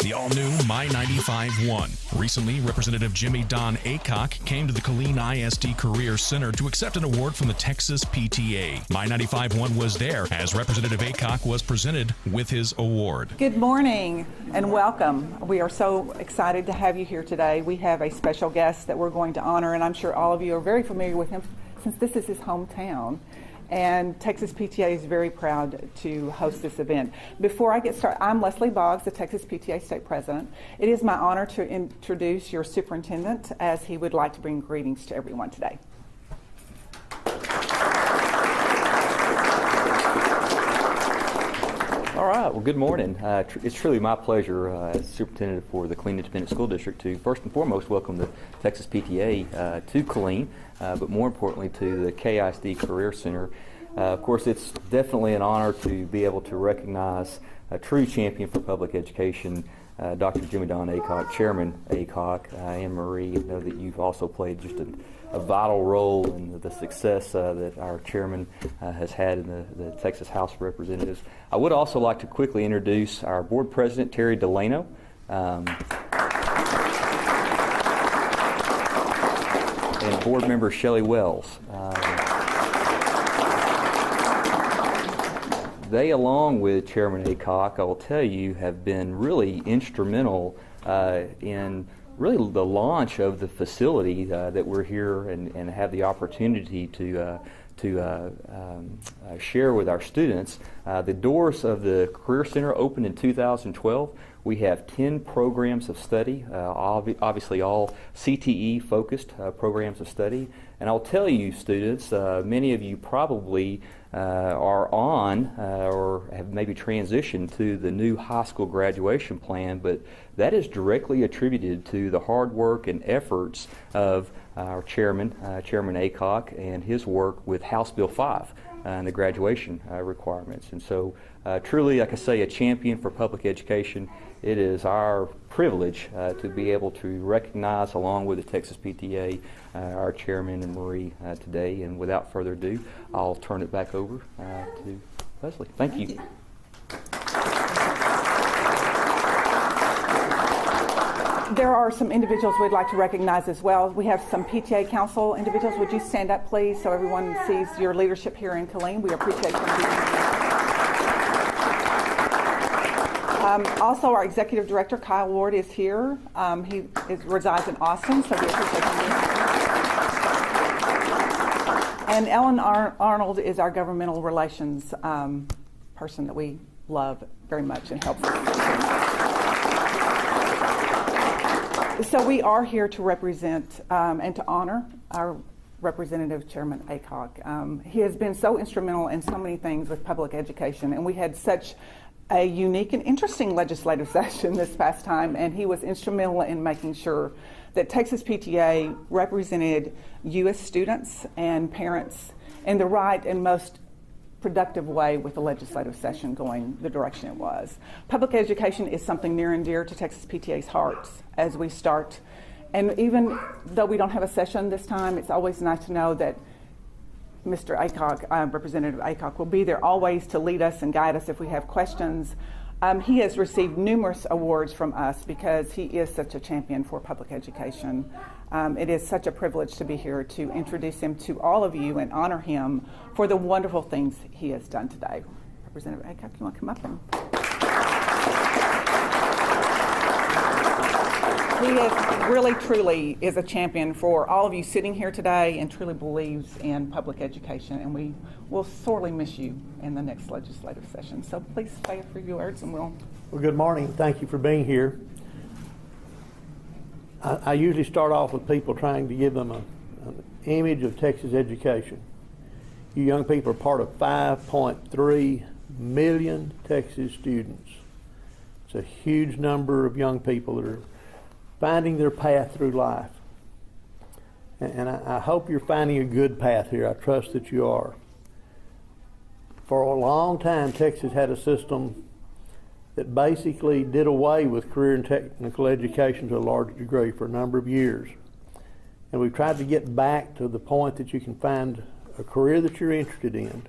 The all-new MY95.1. Recently, Representative Jimmie Don Aycock came to the Killeen ISD Career Center to accept an award from the Texas PTA. MY95.1 was there as Representative Aycock was presented with his award. Good morning and welcome. We are so excited to have you here today. We have a special guest that we're going to honor, and I'm sure all of you are very familiar with him since this is his hometown. And Texas PTA is very proud to host this event. Before I get started, I'm Leslie Boggs, the Texas PTA State President. It is my honor to introduce your superintendent as he would like to bring greetings to everyone today. All right, well, good morning. It's truly my pleasure as superintendent for the Killeen Independent School District to first and foremost welcome the Texas PTA to Killeen, but more importantly to the KISD Career Center. Of course, it's definitely an honor to be able to recognize a true champion for public education, Dr. Jimmie Don Aycock, Chairman Aycock, and Marie. I know that you've also played just a vital role in the success that our chairman has had in the Texas House of Representatives. I would also like to quickly introduce our board president, Terry Delano. And board member Shelley Wells. They, along with Chairman Aycock, I will tell you, have been really instrumental in really the launch of the facility that we're here and have the opportunity to share with our students. The doors of the Career Center opened in 2012. We have 10 programs of study, obviously all CTE focused programs of study. And I'll tell you, students, many of you probably are on or have maybe transitioned to the new high school graduation plan, but that is directly attributed to the hard work and efforts of our chairman, Chairman Aycock, and his work with House Bill 5 and the graduation requirements. And so truly, like I say, a champion for public education. It is our privilege to be able to recognize, along with the Texas PTA, our chairman and Marie today. And without further ado, I'll turn it back over to Leslie. Thank you. There are some individuals we'd like to recognize as well. We have some PTA Council individuals. Would you stand up, please, so everyone sees your leadership here in Killeen? We appreciate you being here. Also, our Executive Director, Kyle Ward, is here. He resides in Austin, so we appreciate him being here. And Ellen Arnold is our governmental relations person that we love very much and helps us. So we are here to represent and to honor our Representative Chairman Aycock. He has been so instrumental in so many things with public education, and we had such a unique and interesting legislative session this past time, and he was instrumental in making sure that Texas PTA represented you as students and parents in the right and most productive way with the legislative session going the direction it was. Public education is something near and dear to Texas PTA's hearts as we start. And even though we don't have a session this time, it's always nice to know that Mr. Aycock, Representative Aycock, will be there always to lead us and guide us if we have questions. He has received numerous awards from us because he is such a champion for public education. It is such a privilege to be here to introduce him to all of you and honor him for the wonderful things he has done today. Representative Aycock, you want to come up? He really, truly is a champion for all of you sitting here today and truly believes in public education, and we will sorely miss you in the next legislative session. So please say a few words and we'll... Well, good morning. Thank you for being here. I usually start off with people trying to give them an image of Texas education. You young people are part of 5.3 million Texas students. It's a huge number of young people that are finding their path through life. And I hope you're finding a good path here. I trust that you are. For a long time, Texas had a system that basically did away with career and technical education to a large degree for a number of years. And we've tried to get back to the point that you can find a career that you're interested in,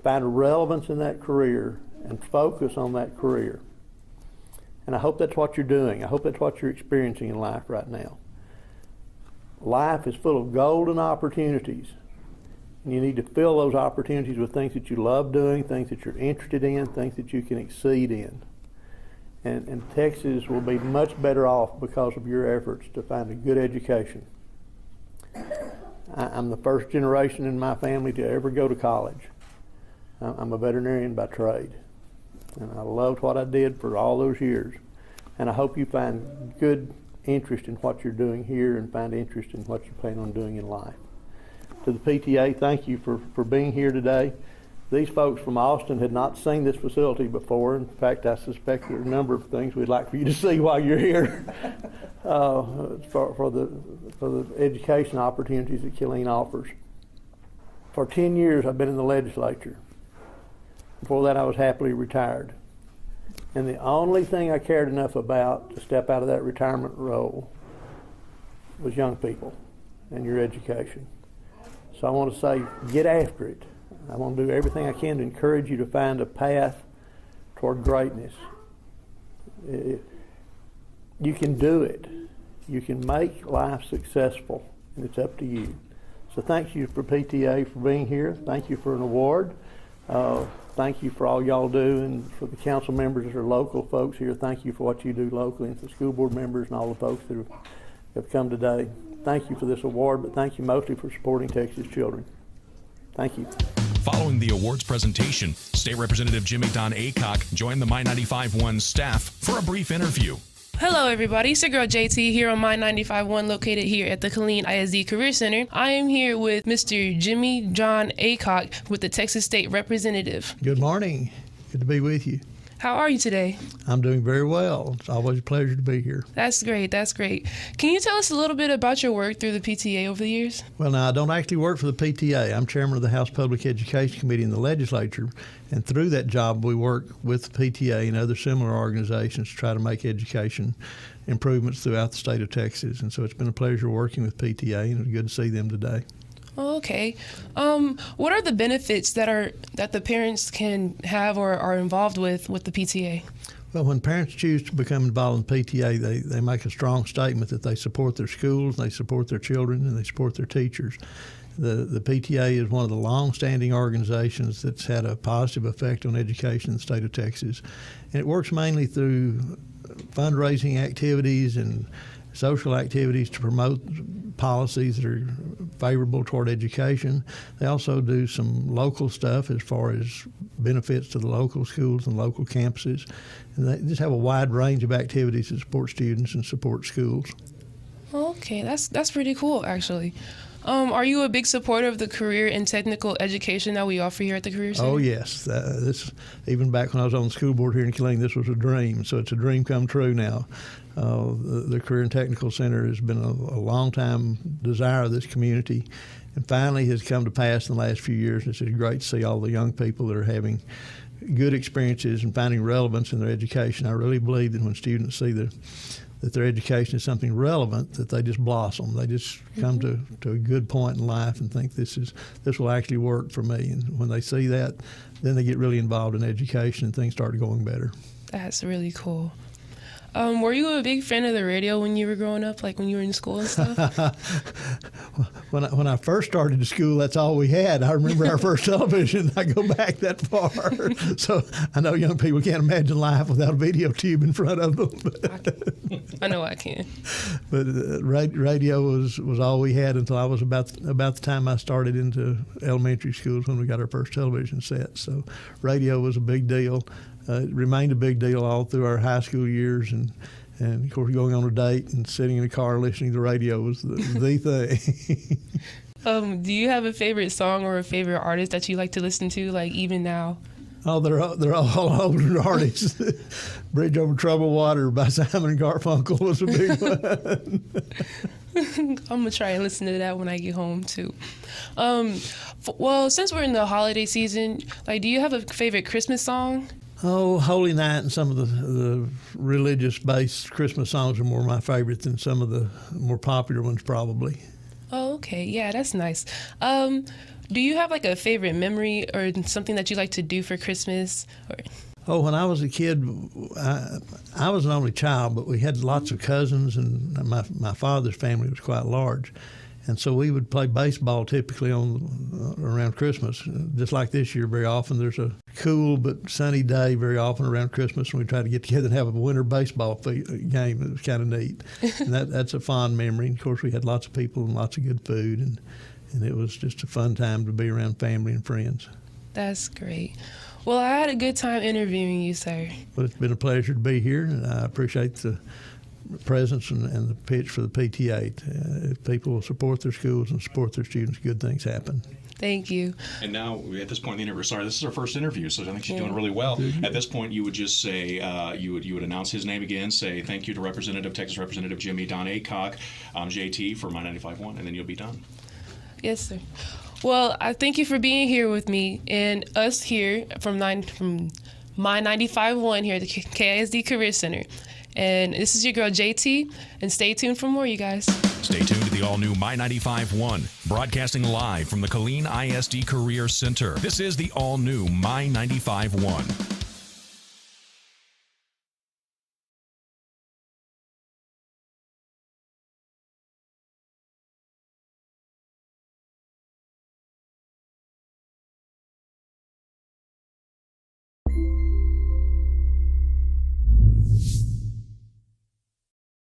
find a relevance in that career, and focus on that career. And I hope that's what you're doing. I hope that's what you're experiencing in life right now. Life is full of golden opportunities. And you need to fill those opportunities with things that you love doing, things that you're interested in, things that you can exceed in. And Texas will be much better off because of your efforts to find a good education. I'm the first generation in my family to ever go to college. I'm a veterinarian by trade. And I loved what I did for all those years. And I hope you find good interest in what you're doing here and find interest in what you plan on doing in life. To the PTA, thank you for being here today. These folks from Austin had not seen this facility before. In fact, I suspect there are a number of things we'd like for you to see while you're here for the education opportunities that Killeen offers. For 10 years, I've been in the legislature. Before that, I was happily retired. And the only thing I cared enough about to step out of that retirement role was young people and your education. So I want to say, get after it. I want to do everything I can to encourage you to find a path toward greatness. You can do it. You can make life successful, and it's up to you. So thank you for PTA for being here. Thank you for an award. Thank you for all y'all do, and for the council members that are local folks here, thank you for what you do locally, and for the school board members and all the folks that have come today. Thank you for this award, but thank you mostly for supporting Texas children. Thank you. Following the awards presentation, State Representative Jimmie Don Aycock joined the My95.1 staff for a brief interview. Hello everybody, it's your girl JT here on My95.1 located here at the Killeen ISD Career Center. I am here with Mr. Jimmie Don Aycock with the Texas State Representative. Good morning. Good to be with you. How are you today? I'm doing very well. It's always a pleasure to be here. That's great, that's great. Can you tell us a little bit about your work through the PTA over the years? Well, now, I don't actually work for the PTA. I'm chairman of the House Public Education Committee in the legislature, and through that job we work with the PTA and other similar organizations to try to make education improvements throughout the state of Texas. And so it's been a pleasure working with PTA, and it's good to see them today. Oh, okay. What are the benefits that the parents can have or are involved with the PTA? Well, when parents choose to become involved in PTA, they make a strong statement that they support their schools, they support their children, and they support their teachers. The PTA is one of the long-standing organizations that's had a positive effect on education in the state of Texas. And it works mainly through fundraising activities and social activities to promote policies that are favorable toward education. They also do some local stuff as far as benefits to the local schools and local campuses. And they just have a wide range of activities that support students and support schools. Okay, that's pretty cool, actually. Are you a big supporter of the career and technical education that we offer here at the Career Center? Oh, yes. This, even back when I was on the school board here in Killeen, this was a dream. So it's a dream come true now. The Career and Technical Center has been a long-time desire of this community, and finally has come to pass in the last few years. It's just great to see all the young people that are having good experiences and finding relevance in their education. I really believe that when students see that their education is something relevant, that they just blossom. They just come to a good point in life and think this will actually work for me. And when they see that, then they get really involved in education and things start going better. That's really cool. Were you a big fan of the radio when you were growing up, like when you were in school and stuff? When I first started to school, that's all we had. I remember our first television. I go back that far. So I know young people can't imagine life without a video tube in front of them. I know I can. But radio was all we had until I was about the time I started into elementary schools when we got our first television set. So radio was a big deal. It remained a big deal all through our high school years, and of course going on a date and sitting in a car listening to the radio was the thing. Do you have a favorite song or a favorite artist that you like to listen to, like even now? Oh, they're all older artists. Bridge Over Troubled Water by Simon and Garfunkel was a big one. I'm going to try and listen to that when I get home, too. Well, since we're in the holiday season, like, do you have a favorite Christmas song? Oh, Holy Night and some of the religious-based Christmas songs are more my favorite than some of the more popular ones, probably. Oh, okay. Yeah, that's nice. Do you have, like, a favorite memory or something that you like to do for Christmas? Oh, when I was a kid, I was an only child, but we had lots of cousins, and my father's family was quite large. And so we would play baseball typically around Christmas. Just like this year, very often there's a cool but sunny day very often around Christmas, and we try to get together and have a winter baseball game. It was kind of neat. And that's a fond memory. And of course, we had lots of people and lots of good food, and it was just a fun time to be around family and friends. That's great. Well, I had a good time interviewing you, sir. Well, it's been a pleasure to be here, and I appreciate the presence and the pitch for the PTA. If people will support their schools and support their students, good things happen. Thank you. And now, at this point in the interview, sorry, this is our first interview, so I think she's doing really well. At this point, you would just say, you would announce his name again, say thank you to Texas Representative Jimmie Don Aycock, JT for My95.1, and then you'll be done. Yes, sir. Well, I thank you for being here with me and us here from My95.1 here at the KISD Career Center. And this is your girl, JT, and stay tuned for more, you guys. Stay tuned to the all-new My95.1, broadcasting live from the Killeen ISD Career Center. This is the all-new My95.1.